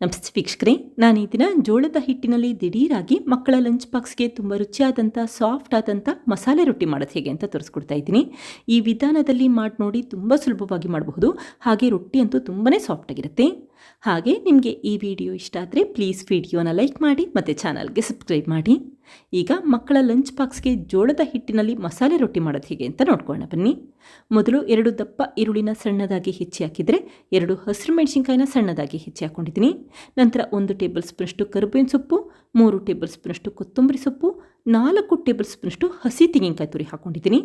ನಮಸ್ತೆ ವೀಕ್ಷಕರೇ, ನಾನು ಈ ದಿನ ಜೋಳದ ಹಿಟ್ಟಿನಲ್ಲಿ ದಿಢೀರಾಗಿ ಮಕ್ಕಳ ಲಂಚ್ ಬಾಕ್ಸ್ಗೆ ತುಂಬ ರುಚಿಯಾದಂಥ ಸಾಫ್ಟ್ ಆದಂಥ ಮಸಾಲೆ ರೊಟ್ಟಿ ಮಾಡೋದು ಹೇಗೆ ಅಂತ ತೋರಿಸ್ಕೊಡ್ತಾ ಇದ್ದೀನಿ. ಈ ವಿಧಾನದಲ್ಲಿ ಮಾಡಿ ನೋಡಿ, ತುಂಬ ಸುಲಭವಾಗಿ ಮಾಡಬಹುದು. ಹಾಗೆ ರೊಟ್ಟಿ ಅಂತೂ ತುಂಬಾ ಸಾಫ್ಟಾಗಿರುತ್ತೆ. ಹಾಗೆ ನಿಮಗೆ ಈ ವಿಡಿಯೋ ಇಷ್ಟ ಆದರೆ ಪ್ಲೀಸ್ ವಿಡಿಯೋನ ಲೈಕ್ ಮಾಡಿ ಮತ್ತು ಚಾನಲ್ಗೆ ಸಬ್ಸ್ಕ್ರೈಬ್ ಮಾಡಿ. ಈಗ ಮಕ್ಕಳ ಲಂಚ್ ಬಾಕ್ಸ್ಗೆ ಜೋಳದ ಹಿಟ್ಟಿನಲ್ಲಿ ಮಸಾಲೆ ರೊಟ್ಟಿ ಮಾಡೋದು ಹೇಗೆ ಅಂತ ನೋಡ್ಕೊಳ್ಳೋಣ ಬನ್ನಿ. ಮೊದಲು 2 ದಪ್ಪ ಈರುಳ್ಳಿನ ಸಣ್ಣದಾಗಿ ಹೆಚ್ಚಿ ಹಾಕಿದರೆ 2 ಹಸಿರು ಮೆಣಸಿನ್ಕಾಯಿನ ಸಣ್ಣದಾಗಿ ಹೆಚ್ಚಿ ಹಾಕ್ಕೊಂಡಿದ್ದೀನಿ. ನಂತರ 1 ಟೇಬಲ್ ಸ್ಪೂನಷ್ಟು ಕರಿಬೇವಿನ ಸೊಪ್ಪು, 3 ಟೇಬಲ್ ಸ್ಪೂನಷ್ಟು ಕೊತ್ತಂಬರಿ ಸೊಪ್ಪು, 4 ಟೇಬಲ್ ಸ್ಪೂನಷ್ಟು ಹಸಿ ತೆಂಗಿನಕಾಯಿ ತುರಿ ಹಾಕ್ಕೊಂಡಿದ್ದೀನಿ.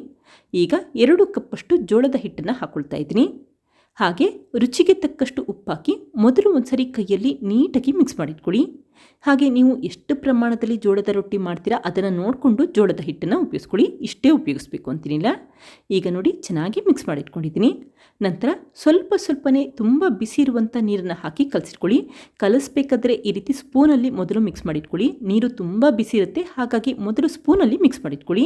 ಈಗ 2 ಕಪ್ಪಷ್ಟು ಜೋಳದ ಹಿಟ್ಟನ್ನು ಹಾಕ್ಕೊಳ್ತಾ ಇದ್ದೀನಿ. ಹಾಗೆ ರುಚಿಗೆ ತಕ್ಕಷ್ಟು ಉಪ್ಪು ಹಾಕಿ ಮೊದಲು ಒಂದ್ಸರಿ ಕೈಯಲ್ಲಿ ನೀಟಾಗಿ ಮಿಕ್ಸ್ ಮಾಡಿಟ್ಕೊಳ್ಳಿ. ಹಾಗೆ ನೀವು ಎಷ್ಟು ಪ್ರಮಾಣದಲ್ಲಿ ಜೋಳದ ರೊಟ್ಟಿ ಮಾಡ್ತೀರಾ ಅದನ್ನು ನೋಡಿಕೊಂಡು ಜೋಳದ ಹಿಟ್ಟನ್ನು ಉಪಯೋಗಿಸ್ಕೊಳ್ಳಿ. ಇಷ್ಟೇ ಉಪಯೋಗಿಸ್ಬೇಕು ಅಂತೀನಿಲ್ಲ. ಈಗ ನೋಡಿ, ಚೆನ್ನಾಗಿ ಮಿಕ್ಸ್ ಮಾಡಿಟ್ಕೊಂಡಿದ್ದೀನಿ. ನಂತರ ಸ್ವಲ್ಪನೇ ತುಂಬ ಬಿಸಿ ಇರುವಂಥ ನೀರನ್ನು ಹಾಕಿ ಕಲಸಿಟ್ಕೊಳ್ಳಿ. ಕಲಿಸ್ಬೇಕಾದ್ರೆ ಈ ರೀತಿ ಸ್ಪೂನಲ್ಲಿ ಮೊದಲು ಮಿಕ್ಸ್ ಮಾಡಿಟ್ಕೊಳ್ಳಿ. ನೀರು ತುಂಬ ಬಿಸಿ ಇರುತ್ತೆ, ಹಾಗಾಗಿ ಮೊದಲು ಸ್ಪೂನಲ್ಲಿ ಮಿಕ್ಸ್ ಮಾಡಿಟ್ಕೊಳ್ಳಿ.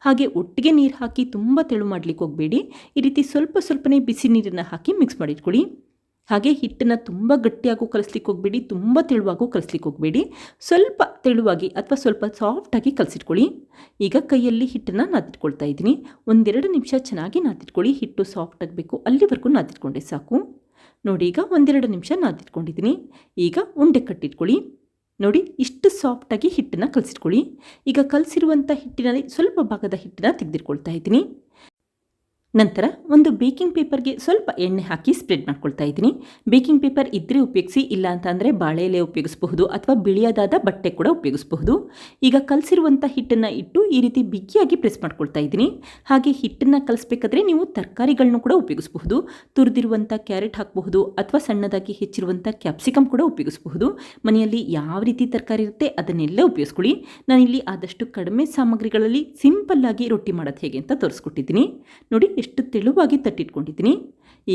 ಹಾಗೆ ಒಟ್ಟಿಗೆ ನೀರು ಹಾಕಿ ತುಂಬ ತೆಳು ಮಾಡಲಿಕ್ಕೆ ಹೋಗಬೇಡಿ. ಈ ರೀತಿ ಸ್ವಲ್ಪನೇ ಬಿಸಿ ನೀರನ್ನು ಹಾಕಿ ಮಿಕ್ಸ್ ಮಾಡಿಟ್ಕೊಳ್ಳಿ. ಹಾಗೆ ಹಿಟ್ಟನ್ನು ತುಂಬ ಗಟ್ಟಿಯಾಗೂ ಕಲಿಸ್ಲಿಕ್ಕೆ ಹೋಗಬೇಡಿ, ತುಂಬ ತೆಳುವಾಗೂ ಕಲಿಸ್ಲಿಕ್ಕೆ ಹೋಗಬೇಡಿ. ಸ್ವಲ್ಪ ತೆಳುವಾಗಿ ಅಥವಾ ಸ್ವಲ್ಪ ಸಾಫ್ಟಾಗಿ ಕಲಸಿಟ್ಕೊಳ್ಳಿ. ಈಗ ಕೈಯಲ್ಲಿ ಹಿಟ್ಟನ್ನು ನಾದಿಟ್ಕೊಳ್ತಾ ಇದ್ದೀನಿ. 1-2 ನಿಮಿಷ ಚೆನ್ನಾಗಿ ನಾದಿಟ್ಕೊಳ್ಳಿ. ಹಿಟ್ಟು ಸಾಫ್ಟ್ ಆಗಬೇಕು, ಅಲ್ಲಿವರೆಗೂ ನಾದಿಟ್ಕೊಂಡೆ ಸಾಕು. ನೋಡಿ, ಈಗ 1-2 ನಿಮಿಷ ನಾದಿಟ್ಕೊಂಡಿದ್ದೀನಿ. ಈಗ ಉಂಡೆ ಕಟ್ಟಿಟ್ಕೊಳ್ಳಿ. ನೋಡಿ, ಇಷ್ಟು ಸಾಫ್ಟಾಗಿ ಹಿಟ್ಟನ್ನು ಕಲಸಿಟ್ಕೊಳ್ಳಿ. ಈಗ ಕಲಸಿರುವಂಥ ಹಿಟ್ಟಿನಲ್ಲಿ ಸ್ವಲ್ಪ ಭಾಗದ ಹಿಟ್ಟನ್ನು ತೆಗೆದಿಟ್ಕೊಳ್ತಾ ಇದ್ದೀನಿ. ನಂತರ ಒಂದು ಬೇಕಿಂಗ್ ಪೇಪರ್ಗೆ ಸ್ವಲ್ಪ ಎಣ್ಣೆ ಹಾಕಿ ಸ್ಪ್ರೆಡ್ ಮಾಡ್ಕೊಳ್ತಾ ಇದ್ದೀನಿ. ಬೇಕಿಂಗ್ ಪೇಪರ್ ಇದ್ದರೆ ಉಪಯೋಗಿಸಿ, ಇಲ್ಲ ಅಂತಂದರೆ ಬಾಳೆ ಎಲೆ ಉಪಯೋಗಿಸಬಹುದು ಅಥವಾ ಬಿಳಿಯಾದ ಬಟ್ಟೆ ಕೂಡ ಉಪಯೋಗಿಸಬಹುದು. ಈಗ ಕಲಸಿರುವಂಥ ಹಿಟ್ಟನ್ನು ಇಟ್ಟು ಈ ರೀತಿ ಬಿಗಿಯಾಗಿ ಪ್ರೆಸ್ ಮಾಡ್ಕೊಳ್ತಾ ಇದ್ದೀನಿ. ಹಾಗೆ ಹಿಟ್ಟನ್ನು ಕಲಿಸ್ಬೇಕಾದ್ರೆ ನೀವು ತರಕಾರಿಗಳನ್ನೂ ಕೂಡ ಉಪಯೋಗಿಸಬಹುದು. ತುರಿದಿರುವಂಥ ಕ್ಯಾರೆಟ್ ಹಾಕಬಹುದು ಅಥವಾ ಸಣ್ಣದಾಗಿ ಹೆಚ್ಚಿರುವಂಥ ಕ್ಯಾಪ್ಸಿಕಮ್ ಕೂಡ ಉಪಯೋಗಿಸಬಹುದು. ಮನೆಯಲ್ಲಿ ಯಾವ ರೀತಿ ತರಕಾರಿ ಇರುತ್ತೆ ಅದನ್ನೆಲ್ಲ ಉಪಯೋಗಿಸ್ಕೊಳ್ಳಿ. ನಾನಿಲ್ಲಿ ಆದಷ್ಟು ಕಡಿಮೆ ಸಾಮಗ್ರಿಗಳಲ್ಲಿ ಸಿಂಪಲ್ಲಾಗಿ ರೊಟ್ಟಿ ಮಾಡೋದು ಹೇಗೆ ಅಂತ ತೋರಿಸ್ಕೊಟ್ಟಿದ್ದೀನಿ. ನೋಡಿ, ಎಷ್ಟು ತೆಳುವಾಗಿ ತಟ್ಟಿಟ್ಕೊಂಡಿದ್ದೀನಿ.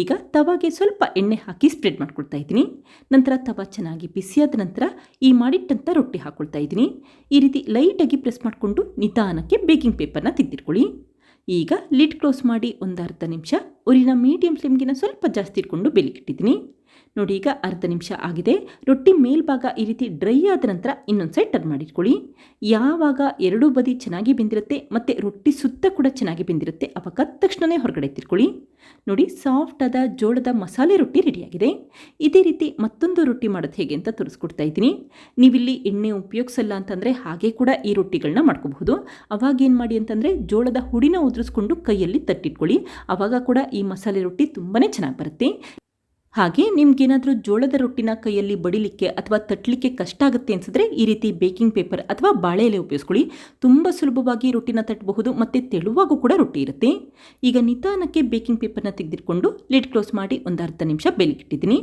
ಈಗ ತವಾಗೆ ಸ್ವಲ್ಪ ಎಣ್ಣೆ ಹಾಕಿ ಸ್ಪ್ರೆಡ್ ಮಾಡ್ಕೊಳ್ತಾ ಇದ್ದೀನಿ. ನಂತರ ತವಾ ಚೆನ್ನಾಗಿ ಬಿಸಿಯಾದ ನಂತರ ಈ ಮಾಡಿಟ್ಟಂಥ ರೊಟ್ಟಿ ಹಾಕ್ಕೊಳ್ತಾ ಇದ್ದೀನಿ. ಈ ರೀತಿ ಲೈಟಾಗಿ ಪ್ರೆಸ್ ಮಾಡಿಕೊಂಡು ನಿಧಾನಕ್ಕೆ ಬೇಕಿಂಗ್ ಪೇಪರ್ನ ತೆಗೆದಿಟ್ಕೊಳ್ಳಿ. ಈಗ ಲಿಡ್ ಕ್ಲೋಸ್ ಮಾಡಿ 1-1/2 ನಿಮಿಷ ಉರಿನ ಮೀಡಿಯಂ ಫ್ಲೇಮ್ಗಿನ ಸ್ವಲ್ಪ ಜಾಸ್ತಿ ಇಟ್ಕೊಂಡು ಬೇಲಿಕ್ಕಿಟ್ಟಿದ್ದೀನಿ. ನೋಡಿ, ಈಗ 1/2 ನಿಮಿಷ ಆಗಿದೆ. ರೊಟ್ಟಿ ಮೇಲ್ಭಾಗ ಈ ರೀತಿ ಡ್ರೈ ಆದ ನಂತರ ಇನ್ನೊಂದು ಸೈಡ್ ಟರ್ನ್ ಮಾಡಿಟ್ಕೊಳ್ಳಿ. ಯಾವಾಗ 2 ಬದಿ ಚೆನ್ನಾಗಿ ಬೆಂದಿರುತ್ತೆ ಮತ್ತು ರೊಟ್ಟಿ ಸುತ್ತ ಕೂಡ ಚೆನ್ನಾಗಿ ಬೆಂದಿರುತ್ತೆ ಅವಾಗ ತಕ್ಷಣವೇ ಹೊರಗಡೆ ಎತ್ತಿಟ್ಕೊಳ್ಳಿ. ನೋಡಿ, ಸಾಫ್ಟ್ ಆದ ಜೋಳದ ಮಸಾಲೆ ರೊಟ್ಟಿ ರೆಡಿಯಾಗಿದೆ. ಇದೇ ರೀತಿ ಮತ್ತೊಂದು ರೊಟ್ಟಿ ಮಾಡೋದು ಹೇಗೆ ಅಂತ ತೋರಿಸ್ಕೊಡ್ತಾ ಇದ್ದೀನಿ. ನೀವಿಲ್ಲಿ ಎಣ್ಣೆ ಉಪಯೋಗಿಸಲ್ಲ ಅಂತಂದರೆ ಹಾಗೆ ಕೂಡ ಈ ರೊಟ್ಟಿಗಳನ್ನ ಮಾಡ್ಕೋಬಹುದು. ಅವಾಗ ಏನು ಮಾಡಿ ಅಂತಂದರೆ ಜೋಳದ ಹುಡಿನ ಉದುರಿಸ್ಕೊಂಡು ಕೈಯಲ್ಲಿ ತಟ್ಟಿಟ್ಕೊಳ್ಳಿ. ಆವಾಗ ಕೂಡ ಈ ಮಸಾಲೆ ರೊಟ್ಟಿ ತುಂಬಾ ಚೆನ್ನಾಗಿ ಬರುತ್ತೆ. ಹಾಗೆ ನಿಮ್ಗೇನಾದರೂ ಜೋಳದ ರೊಟ್ಟಿನ ಕೈಯಲ್ಲಿ ಬಡಿಲಿಕ್ಕೆ ಅಥವಾ ತಟ್ಟಲಿಕ್ಕೆ ಕಷ್ಟ ಆಗುತ್ತೆ ಅನಿಸಿದ್ರೆ ಈ ರೀತಿ ಬೇಕಿಂಗ್ ಪೇಪರ್ ಅಥವಾ ಬಾಳೆ ಎಲೆ ಉಪಯೋಗಿಸ್ಕೊಳ್ಳಿ. ತುಂಬ ಸುಲಭವಾಗಿ ರೊಟ್ಟಿನ ತಟ್ಟಬಹುದು ಮತ್ತು ತೆಳುವಾಗೂ ಕೂಡ ರೊಟ್ಟಿ ಇರುತ್ತೆ. ಈಗ ನಿಧಾನಕ್ಕೆ ಬೇಕಿಂಗ್ ಪೇಪರ್ನ ತೆಗೆದಿಟ್ಕೊಂಡು ಲಿಡ್ ಕ್ಲೋಸ್ ಮಾಡಿ 1-1/2 ನಿಮಿಷ ಬೇಲಿಕ್ಕಿಟ್ಟಿದ್ದೀನಿ.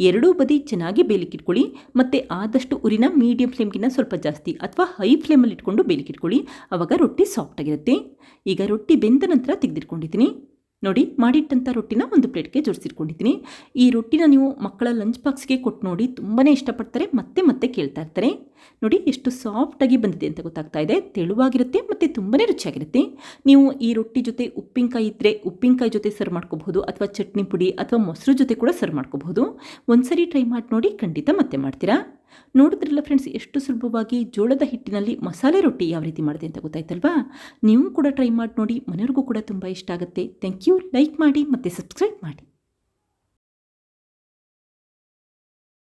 2 ಬದಿ ಚೆನ್ನಾಗಿ ಬೇಲಿಕ್ಕಿಟ್ಕೊಳ್ಳಿ ಮತ್ತು ಆದಷ್ಟು ಉರಿನ ಮೀಡಿಯಂ ಫ್ಲೇಮ್ಗಿನ್ನ ಸ್ವಲ್ಪ ಜಾಸ್ತಿ ಅಥವಾ ಹೈ ಫ್ಲೇಮಲ್ಲಿ ಇಟ್ಕೊಂಡು ಬೇಲಿಕ್ಕಿಟ್ಕೊಳ್ಳಿ. ಆವಾಗ ರೊಟ್ಟಿ ಸಾಫ್ಟಾಗಿರುತ್ತೆ. ಈಗ ರೊಟ್ಟಿ ಬೆಂದ ನಂತರ ತೆಗೆದಿಟ್ಕೊಂಡಿದ್ದೀನಿ. ನೋಡಿ, ಮಾಡಿಟ್ಟಂಥ ರೊಟ್ಟಿನ ಒಂದು ಪ್ಲೇಟ್ಗೆ ಜೋಡಿಸಿಟ್ಕೊಂಡಿದ್ದೀನಿ. ಈ ರೊಟ್ಟಿನ ನೀವು ಮಕ್ಕಳ ಲಂಚ್ ಬಾಕ್ಸ್ಗೆ ಕೊಟ್ಟು ನೋಡಿ, ತುಂಬಾ ಇಷ್ಟಪಡ್ತಾರೆ, ಮತ್ತೆ ಕೇಳ್ತಾ ಇರ್ತಾರೆ. ನೋಡಿ, ಎಷ್ಟು ಸಾಫ್ಟಾಗಿ ಬಂದಿದೆ ಅಂತ ಗೊತ್ತಾಗ್ತಾ ಇದೆ. ತೆಳುವಾಗಿರುತ್ತೆ ಮತ್ತು ತುಂಬಾ ರುಚಿಯಾಗಿರುತ್ತೆ. ನೀವು ಈ ರೊಟ್ಟಿ ಜೊತೆ ಉಪ್ಪಿನಕಾಯಿ ಇದ್ದರೆ ಉಪ್ಪಿನಕಾಯಿ ಜೊತೆ ಸರ್ವ್ ಮಾಡ್ಕೋಬಹುದು ಅಥವಾ ಚಟ್ನಿ ಪುಡಿ ಅಥವಾ ಮೊಸರು ಜೊತೆ ಕೂಡ ಸರ್ವ್ ಮಾಡ್ಕೋಬಹುದು. ಒಂದ್ಸರಿ ಟ್ರೈ ಮಾಡಿ ನೋಡಿ, ಖಂಡಿತ ಮತ್ತೆ ಮಾಡ್ತೀರಾ. ನೋಡಿದ್ರಲ್ಲ ಫ್ರೆಂಡ್ಸ್, ಎಷ್ಟು ಸುಲಭವಾಗಿ ಜೋಳದ ಹಿಟ್ಟಿನಲ್ಲಿ ಮಸಾಲೆ ರೊಟ್ಟಿ ಯಾವ ರೀತಿ ಮಾಡಿದೆ ಅಂತ ಗೊತ್ತಾಯ್ತಲ್ವಾ? ನೀವು ಕೂಡ ಟ್ರೈ ಮಾಡಿ ನೋಡಿ, ಮನೆಯವ್ರಿಗೂ ಕೂಡ ತುಂಬ ಇಷ್ಟ ಆಗುತ್ತೆ. Thank you. ಲೈಕ್ ಮಾಡಿ ಮತ್ತು ಸಬ್ಸ್ಕ್ರೈಬ್ ಮಾಡಿ.